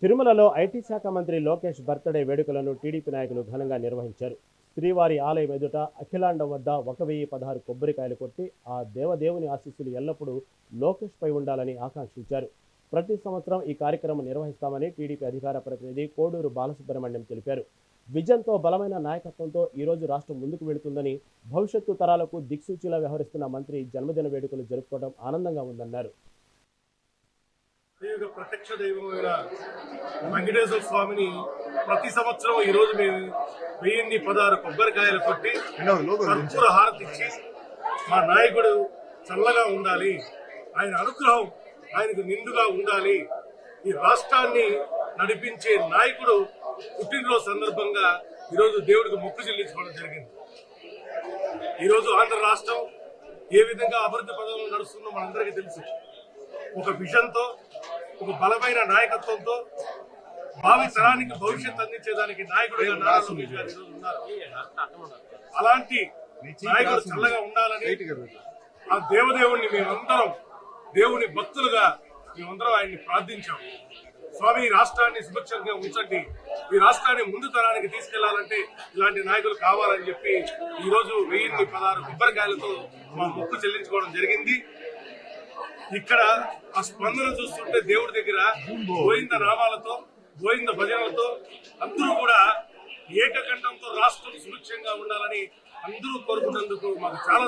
తిరుమలలో ఐటీ శాఖ మంత్రి లోకేష్ బర్త్డే వేడుకలను టీడీపీ నాయకులు ఘనంగా నిర్వహించారు. శ్రీవారి ఆలయం ఎదుట అఖిలాండం వద్ద 1016 కొబ్బరికాయలు కొట్టి ఆ దేవదేవుని ఆశీస్సులు ఎల్లప్పుడూ లోకేష్ పై ఉండాలని ఆకాంక్షించారు. ప్రతి సంవత్సరం ఈ కార్యక్రమం నిర్వహిస్తామని టీడీపీ అధికార ప్రతినిధి కోడూరు బాలసుబ్రహ్మణ్యం తెలిపారు. విజన్తో బలమైన నాయకత్వంతో ఈరోజు రాష్ట్రం ముందుకు వెళుతుందని, భవిష్యత్తు తరాలకు దిక్సూచిలా వ్యవహరిస్తున్న మంత్రి జన్మదిన వేడుకలు జరుపుకోవడం ఆనందంగా ఉందన్నారు. ప్రత్యక్ష దైవమైన వెంకటేశ్వర స్వామిని ప్రతి సంవత్సరం ఈ రోజు మేము 1016 కొబ్బరికాయలు కొట్టి కర్పూర హారతి ఇచ్చి మా నాయకుడు చల్లగా ఉండాలి, ఆయన అనుగ్రహం ఆయనకు నిండుగా ఉండాలి, ఈ రాష్ట్రాన్ని నడిపించే నాయకుడు పుట్టినరోజు సందర్భంగా ఈరోజు దేవుడికి మొక్కు చెల్లించుకోవడం జరిగింది. ఈరోజు ఆంధ్ర రాష్ట్రం ఏ విధంగా అభివృద్ధి పదంలో నడుస్తుందో మనందరికీ తెలుసు. ఒక విజన్తో, ఒక బలమైన నాయకత్వంతో భావి తరానికి భవిష్యత్తు అందించేదానికి నాయకుడిగా నారా లోకేష్ గారు ఈరోజు ఉన్నారు. అలాంటి నాయకుడు చల్లగా ఉండాలని ఆ దేవదేవుణ్ణి మేమందరం దేవుని భక్తులుగా మేమందరం ఆయన్ని ప్రార్థించాం. స్వామి, ఈ రాష్ట్రాన్ని సుభిక్షంగా ఉంచండి, ఈ రాష్ట్రాన్ని ముందు తరానికి తీసుకెళ్లాలంటే ఇలాంటి నాయకులు కావాలని చెప్పి ఈ రోజు 1016 కొబ్బరికాయలతో మా మొక్కు చెల్లించుకోవడం జరిగింది. ఇక్కడ ఆ స్పందన చూస్తుంటే దేవుడి దగ్గర గోవింద నామాలతో, గోవింద భజనలతో అందరూ కూడా ఏకకంఠంతో రాష్ట్రం సుభిక్షంగా ఉండాలని అందరూ కోరుకున్నందుకు మాకు చాలా